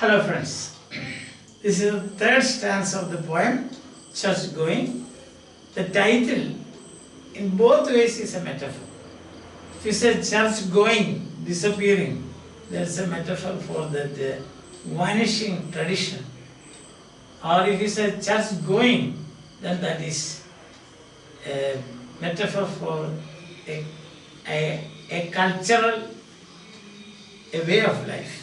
Hello friends, this is the third stanza of the poem, Church Going. The title in both ways is a metaphor. If you say church going, disappearing, there is a metaphor for that vanishing tradition. Or if you say church going, then that is a metaphor for a cultural, a way of life.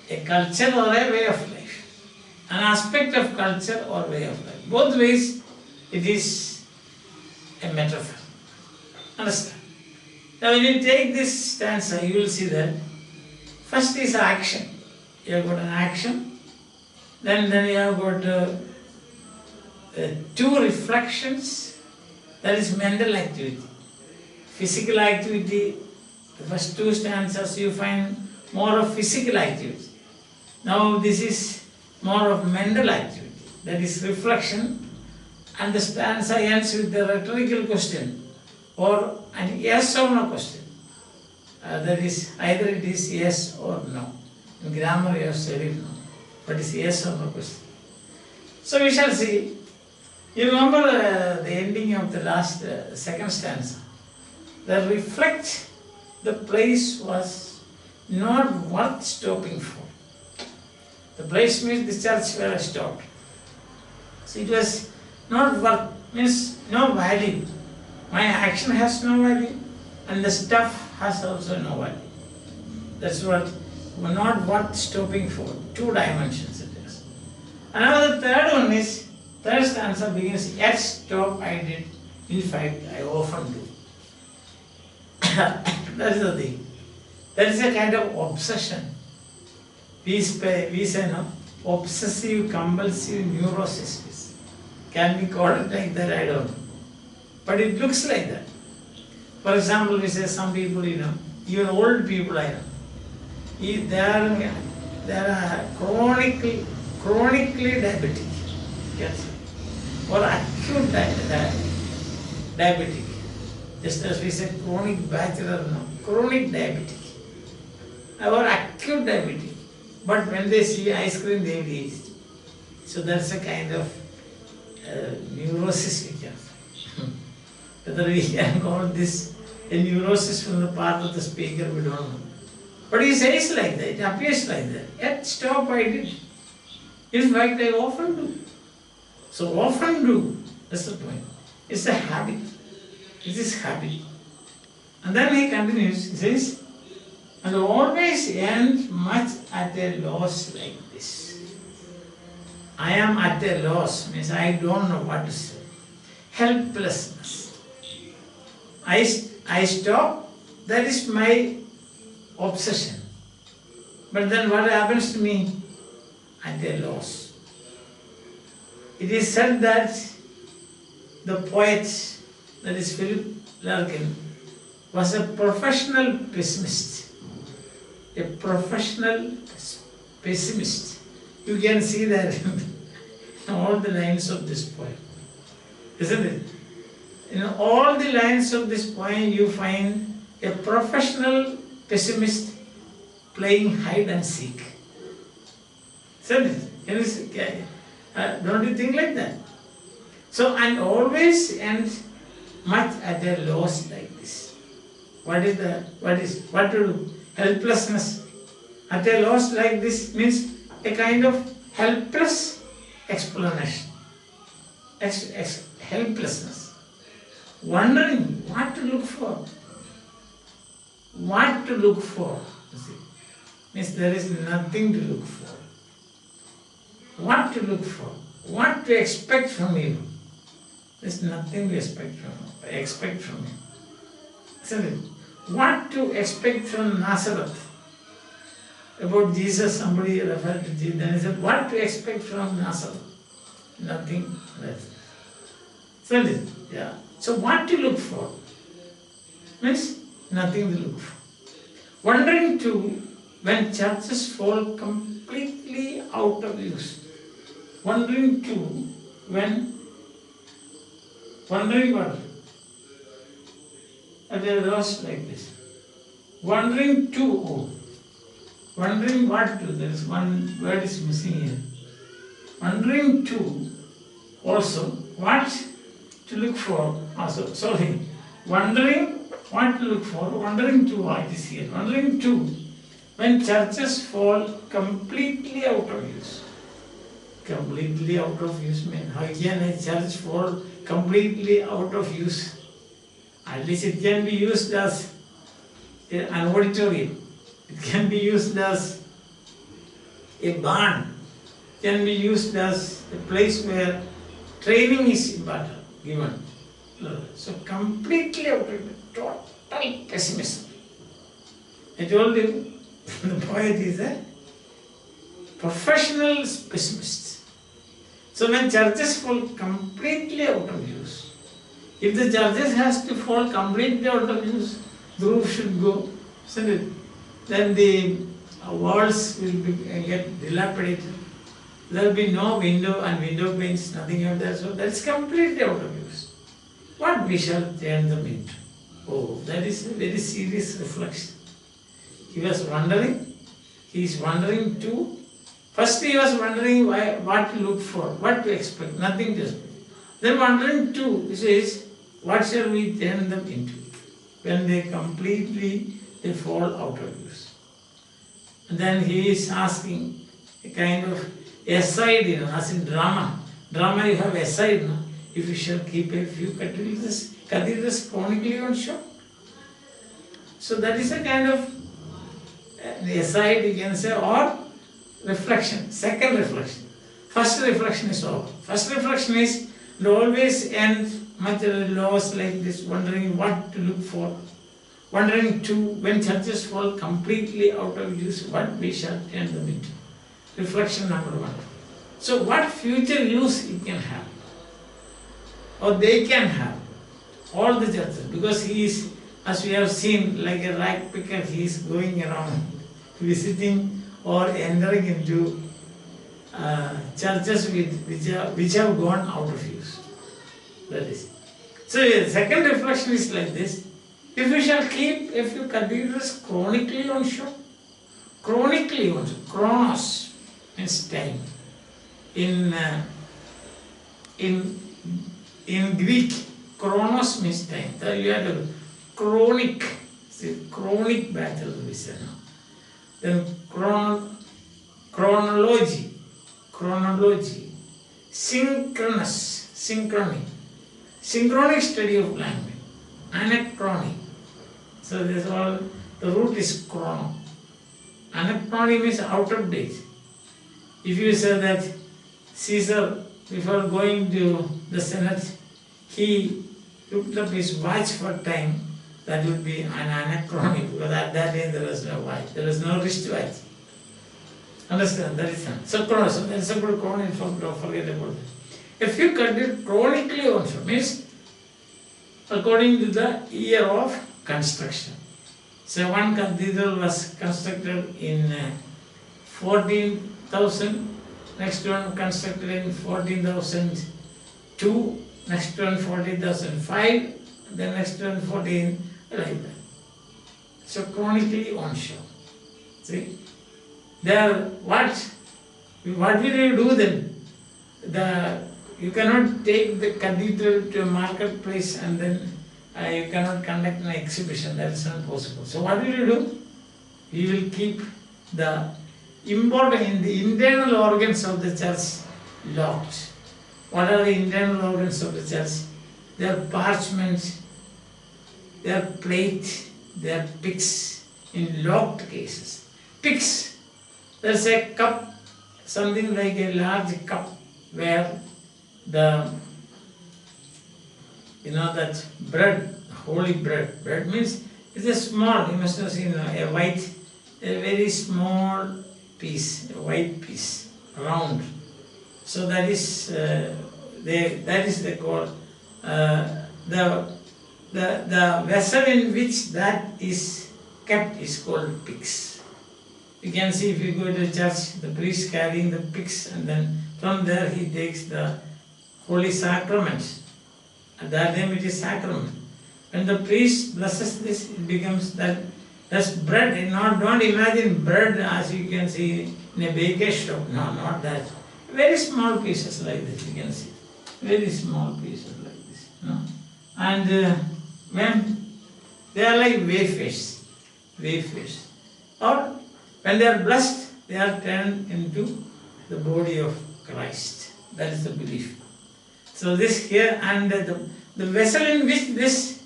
A culture or a way of life. An aspect of culture or way of life. Both ways it is a metaphor. Understand? Now when you take this stanza, you will see that first is action. You have got an action. Then you have got two reflections. That is mental activity. Physical activity, the first two stanzas you find more of physical activity. Now this is more of mental activity, that is reflection, and the stanza ends with the rhetorical question or an yes or no question. That is either it is yes or no. In grammar you have said it no, but it's yes or no question. So we shall see. You remember the ending of the last second stanza. The reflect, the place was not worth stopping for. The place means the church where I stopped. So it was not worth, means no value. My action has no value and the stuff has also no value. That's what, not worth stopping for. Two dimensions it is. Another third one is, third stanza begins, yet stop I did, in fact I often do. That is the thing. That is a kind of obsession. We say no, obsessive compulsive neurosis. Can we call it like that? I don't know. But it looks like that. For example, we say some people, even old people I know, they are chronically diabetic. Yes. Or acute diabetic. Just as we say chronic bachelor, no, chronic diabetic. Or acute diabetic. But when they see ice cream, they will eat it. So that's a kind of neurosis we can say. Whether we can call this a neurosis from the part of the speaker, we don't know. But he says like that, it appears like that. Yet stop I did. In fact, I often do. So often do, that's the point. It's a habit. It is habit. And then he continues, he says, and always end much at a loss like this. I am at a loss, means I don't know what to say. Helplessness. I stop, that is my obsession. But then what happens to me? At a loss. It is said that the poet, that is Philip Larkin, was a professional pessimist. A professional pessimist. You can see that in all the lines of this poem. Isn't it? In all the lines of this poem you find a professional pessimist playing hide and seek. Isn't it? Don't you think like that? So, and always end much at a loss like this. What to do? Helplessness. At a loss like this means a kind of helpless explanation. Helplessness. Wondering what to look for. What to look for. You see. Means there is nothing to look for. What to look for. What to expect from you. There is nothing to expect from you. Isn't it? What to expect from Nazareth? About Jesus, somebody referred to Jesus. Then he said, what to expect from Nazareth? Nothing less. Isn't it? Yeah. So what to look for? Means nothing to look for. Wondering too, when churches fall completely out of use. Wondering too, when, wondering what? At a loss like this. Wondering too, Wondering what to, there is one word is missing here. Wondering to also what to look for. Also, sorry. Wondering what to look for. Wondering to what is here. Wondering to when churches fall completely out of use. Completely out of use means how can a church fall completely out of use? At least it can be used as an auditorium. It can be used as a barn. It can be used as a place where training is given. So completely out of it, total pessimism. I told you, the poet is a professional pessimist. So when churches fall completely out of use, if the churches has to fall completely out of use, the roof should go, isn't it? Then the walls will get dilapidated. There will be no window and window panes, nothing out there. So that's completely out of use. What we shall turn them into? Oh, that is a very serious reflection. He was wondering. He is wondering too. First he was wondering what to look for, what to expect, nothing to expect. Then wondering too, he says, what shall we turn them into when they fall out of use? And then he is asking a kind of aside, as in drama. Drama you have aside, no? If you shall keep a few cathedrals chronically on show. So that is a kind of aside, you can say, or reflection, second reflection. First reflection is over. First reflection is to always end much loss like this, wondering what to look for. Wondering too, when churches fall completely out of use, what we shall turn them into. Reflection number one. So what future use it can have, or they can have, all the churches, because he is, as we have seen, like a rag picker, he is going around visiting or entering into churches which have gone out of use. That is. So the second reflection is like this. If we shall keep a few cathedrals chronically on show, chronically on show, chronos means time. In Greek, chronos means time. So you have a chronic, chronic battle we say now. Then chronology, synchronic study of language, anachrony. So this all, the root is chrono. Anachrony means out of date. If you say that Caesar, before going to the Senate, he looked up his watch for time, that would be an anachrony, because at that day there was no watch, there was no wristwatch. Understand? That is not. So chrono, so there is a good chrono, don't forget about it. If you consider chronically also, means according to the year of construction. So one cathedral was constructed in 14,000, next one constructed in 14,002, next one 14,005, the next one 14, like that. So chronically on show. See? There, what will you do then? You cannot take the cathedral to a marketplace and then you cannot conduct an exhibition. That is not possible. So what will you do? You will keep the internal organs of the church locked. What are the internal organs of the church? Their parchment, their plate, their pyx in locked cases. Pyx. There's a cup, something like a large cup where that bread, holy bread. Bread means it's a small, you must have seen a very small piece, a white piece, round. So that is the call. The vessel in which that is kept is called pyx. You can see if you go to church, the priest carrying the pyx, and then from there he takes the holy sacraments. At that time it is sacrament. When the priest blesses this, it becomes that That's bread. Don't imagine bread as you can see in a baker's shop. No, not that. Very small pieces like this, you can see. Very small pieces like this. No? And when they are like wafers. Or when they are blessed, they are turned into the body of Christ. That is the belief. So this here, and the vessel in which this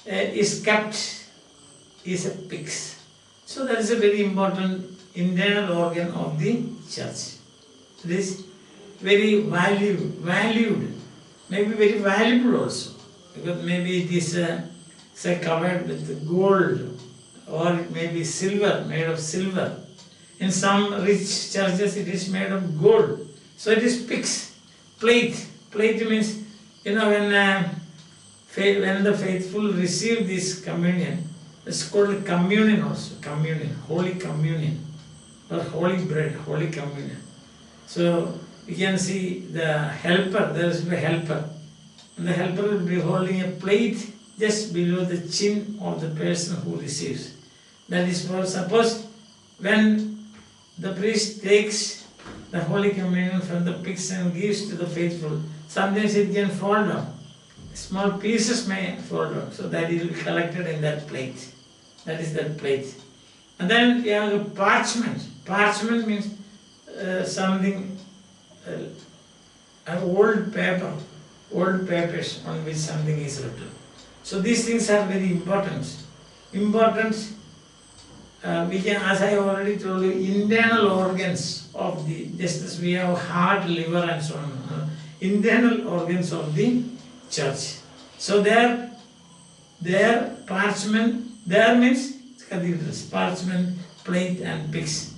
is kept is a pyx. So that is a very important internal organ of the church. It is very valued, maybe very valuable also, because maybe it is say covered with gold, or it may be silver, made of silver. In some rich churches it is made of gold. So it is pyx, plate. Plate means, when the faithful receive this communion, it's called communion also, holy communion, or holy bread, holy communion. So you can see the helper, there is a helper, and the helper will be holding a plate just below the chin of the person who receives. That is for, suppose when the priest takes the holy communion from the pyx and gives to the faithful, sometimes it can fall down. Small pieces may fall down, so that it will be collected in that plate. That is that plate. And then you have the parchment. Parchment means something, old papers on which something is written. So these things are very important. We can, as I already told you, internal organs of the, just as we have heart, liver and so on, internal organs of the church. So their parchment, there means cathedrals, parchment, plate and pyx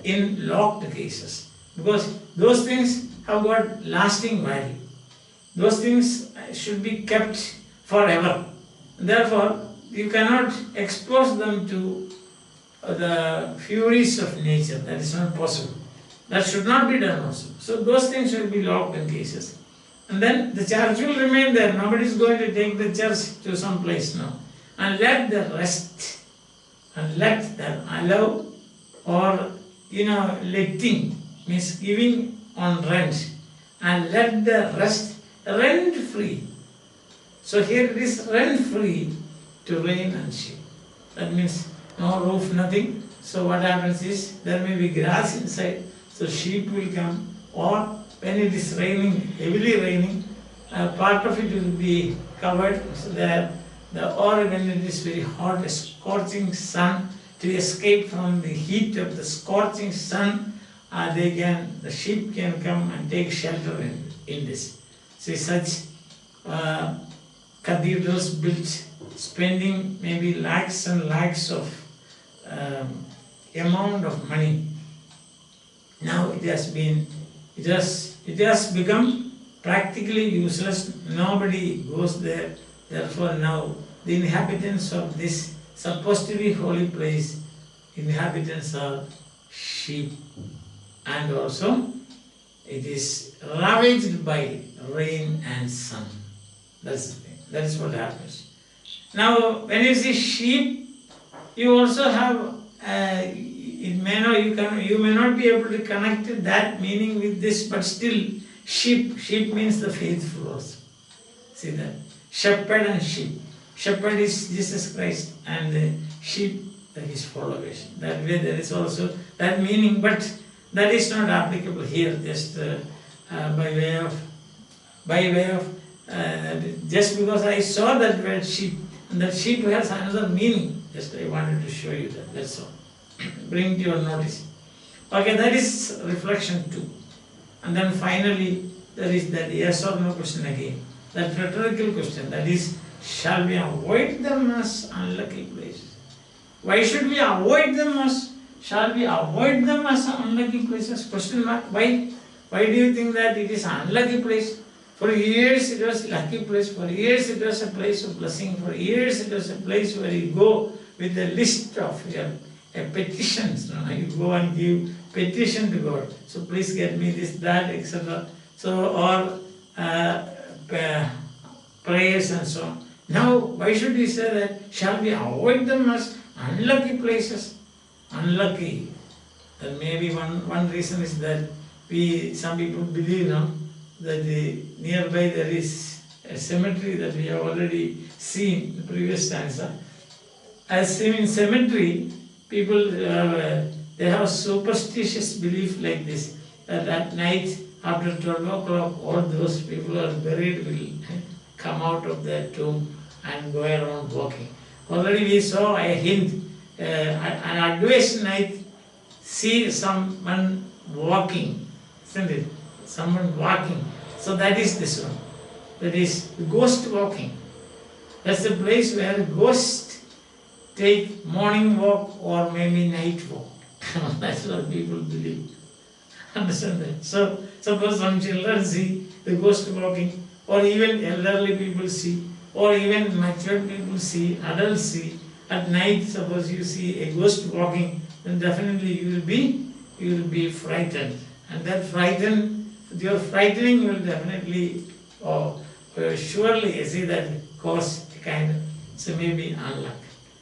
in locked cases. Because those things have got lasting value. Those things should be kept forever. Therefore, you cannot expose them to the furies of nature. That is not possible. That should not be done also. So those things should be locked in cases. And then the church will remain there. Nobody is going to take the church to some place now. And let the rest, and let them allow, or letting means giving on rent, and let the rest rent free. So here it is rent free to rain and shade. That means no roof, nothing. So what happens is there may be grass inside, so sheep will come, or when it is raining, heavily raining, part of it will be covered. So or when it is very hot, a scorching sun, to escape from the heat of the scorching sun, the sheep can come and take shelter in this. See, such cathedrals built, spending maybe lakhs and lakhs of amount of money. Now it has become practically useless. Nobody goes there. Therefore now the inhabitants of this supposed to be holy place, inhabitants are sheep, and also it is ravaged by rain and sun. That's the thing. That is what happens. Now when you see sheep, you also have you may not be able to connect that meaning with this, but still sheep means the faithful also. See that? Shepherd and sheep. Shepherd is Jesus Christ, and sheep, that is followers. That way there is also that meaning, but that is not applicable here, just by way of just because I saw that word sheep, and that sheep has another meaning. Just I wanted to show you that, that's all. Bring to your notice. Okay, that is reflection 2. And then finally, there is that yes or no question again. That rhetorical question, that is, shall we avoid them as unlucky places? Why should we avoid them as, shall we avoid them as unlucky places? Question mark, why? Why do you think that it is an unlucky place? For years it was a lucky place, for years it was a place of blessing, for years it was a place where you go with a list of your petitions. You go and give petition to God. So please get me this, that, etc. So, or prayers and so on. Now, why should we say that? Shall we avoid them as Unlucky places, unlucky. Then maybe one reason is that some people believe now that nearby there is a cemetery that we have already seen in the previous stanza. As seen in cemetery, people they have superstitious belief like this, that at night after 12 o'clock all those people who are buried will come out of their tomb and go around walking. Already we saw a hint, an advice night, see someone walking, isn't it? Someone walking. So that is this one. That is ghost walking. That's the place where ghosts take morning walk or maybe night walk. That's what people believe. Understand that? So suppose some children see the ghost walking, or even elderly people see, or even mature people see, adults see. At night, suppose you see a ghost walking, then definitely you will be frightened. And that your frightening will definitely, surely see that cause a kind of, so maybe unluck.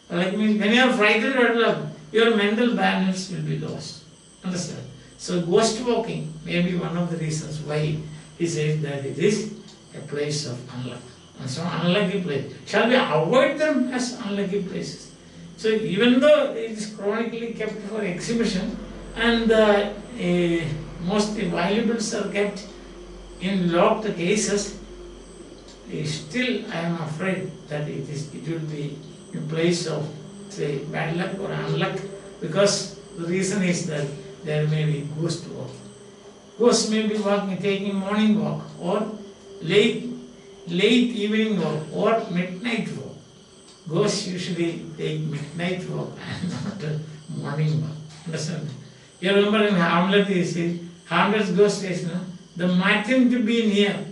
Like means when you are frightened, your mental balance will be lost. Understand? So ghost walking may be one of the reasons why he says that it is a place of unluck. And so unlucky place. Shall we avoid them as unlucky places? So even though it is chronically kept for exhibition and most valuables are kept in locked cases, still I am afraid that it will be a place of, say, bad luck or unluck, because the reason is that there may be ghost walking. Ghosts may be walking, taking morning walk or late evening walk or midnight walk. Ghosts usually take midnight walk and not morning walk. Understand? You remember in Hamlet, he says, Hamlet's ghost says, no? The Mathew to be near.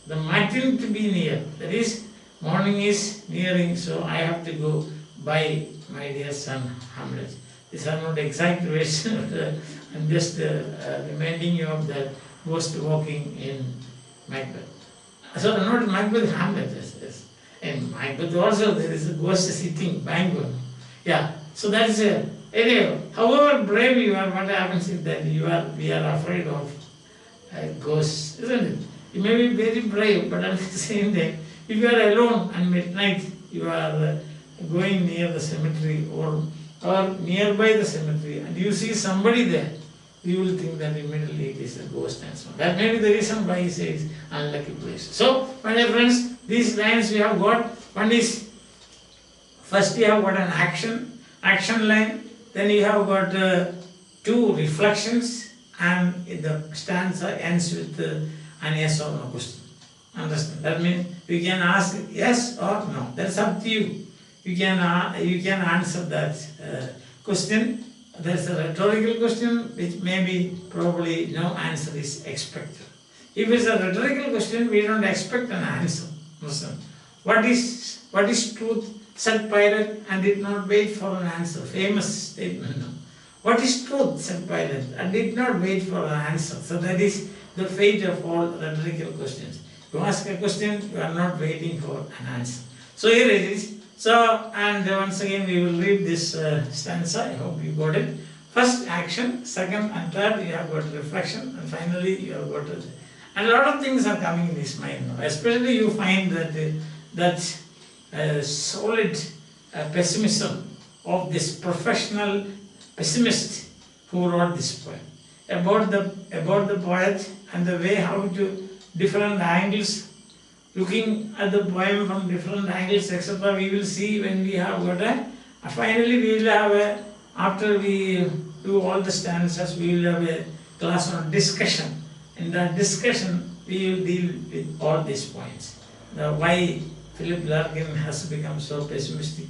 The Mathew to be near. That is, morning is nearing, so I have to go by my dear son Hamlet. These are not exact words. I'm just reminding you of that ghost walking in Macbeth. So not Macbeth, Hamlet. Yes. In Macbeth also there is a ghost sitting, banquet. Yeah. So that is a anyway. However brave you are, what happens is that we are afraid of ghosts, isn't it? You may be very brave, but at the same time, if you are alone and midnight, you are going near the cemetery or nearby the cemetery, and you see somebody there, you will think that immediately it is a ghost and so on. That may be the reason why he says unlucky place. So, my dear friends, these lines we have got. One is, first you have got an action line, then you have got two reflections, and the stanza ends with an yes or no question. Understand? That means you can ask yes or no. That's up to you. You can answer that question. There's a rhetorical question which maybe probably no answer is expected. If it's a rhetorical question, we don't expect an answer. Listen. What is truth? Said Pilate and did not wait for an answer. Famous statement. No? What is truth? Said Pilate and did not wait for an answer. So that is the fate of all rhetorical questions. You ask a question, you are not waiting for an answer. So here it is. So, and once again we will read this stanza. I hope you got it. First action, second and third you have got reflection, and finally you have got it. And a lot of things are coming in this mind now. Especially you find that solid pessimism of this professional pessimist who wrote this poem. About the poet and the way how to different angles, looking at the poem from different angles, etc. We will see when we have got finally we will have after we do all the stanzas, we will have a class on discussion. In that discussion, we will deal with all these points. Why Philip Larkin has become so pessimistic,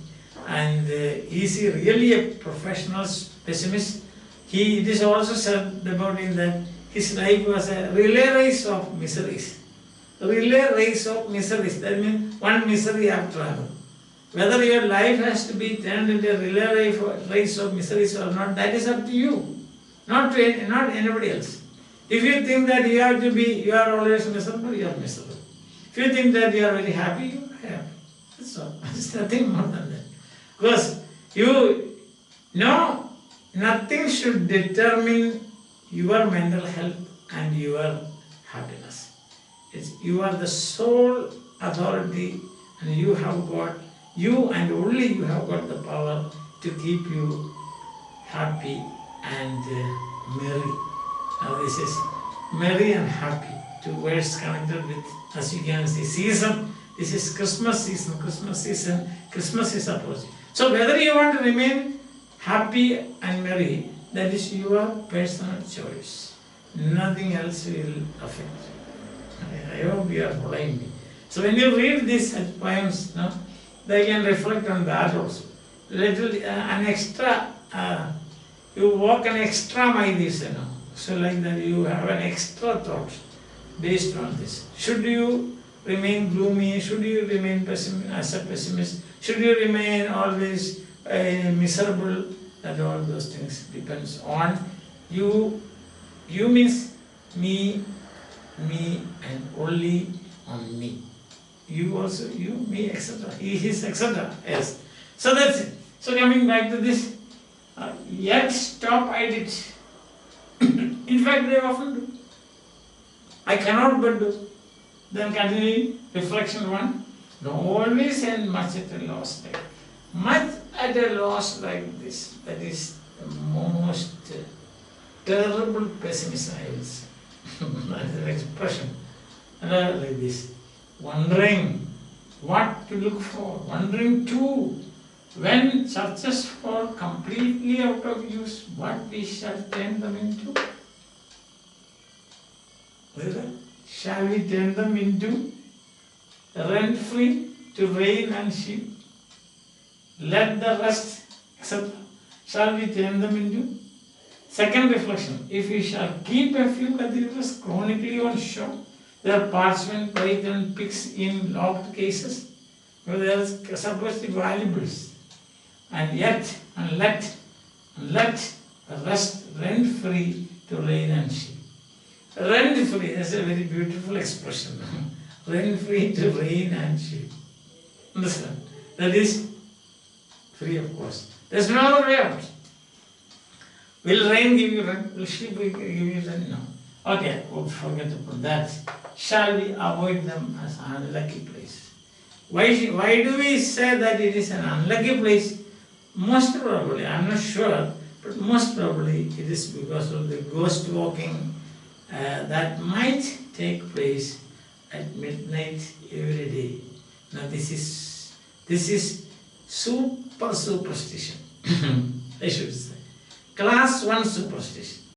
and is he really a professional pessimist? It is also said about him that his life was a relay race of miseries. A relay race of miseries, that means one misery after another. Whether your life has to be turned into a relay race of miseries or not, that is up to you, not anybody else. If you think that you are always miserable, you are miserable. If you think that you are very happy, you are happy. That's all. It's nothing more than that. Because You know, nothing should determine your mental health and your happiness. You are the sole authority, and you and only you have got the power to keep you happy and merry. Now this is merry and happy, two words connected with, as you can see, season. This is Christmas season. Christmas is approaching. So whether you want to remain happy and merry, that is your personal choice. Nothing else will affect. I hope you are following me. So when you read these poems, no, they can reflect on that also. An extra, you walk an extra mile, So like that you have an extra thought based on this. Should you remain gloomy? Should you remain as a pessimist? Should you remain always miserable? That all those things depends on you. You means me, and only on me. You also, you, me, etc. He, his, etc. Yes. So that's it. So coming back to this, yet stop at it. In fact, they often do. I cannot but do. Then continuing, reflection 1. No, always and much at a loss like. Much at a loss like this. That is the most terrible pessimism, I will say. That is an expression. Like this. Wondering what to look for. Wondering too, when churches fall completely out of use, what we shall turn them into. Shall we turn them into rent-free to rain and sheep? Let the rest, etc. Shall we turn them into? Second reflection, if we shall keep a few cathedrals chronically on show, their parchment, plate and pigs in locked cases, because they are supposed to be valuables, and yet, and let the rest rent-free to rain and sheep. Rent-free, that's a very beautiful expression. Rent-free to rain and sheep. Understand? That is free of cost. There's no other way out. Will rain give you rent? Will sheep give you rent? No. Okay, we'll forget to put that. Shall we avoid them as an unlucky place? Why do we say that it is an unlucky place? Most probably, I'm not sure, but most probably it is because of the ghost walking that might take place at midnight every day. Now this is super superstition. I should say. Class 1 superstition.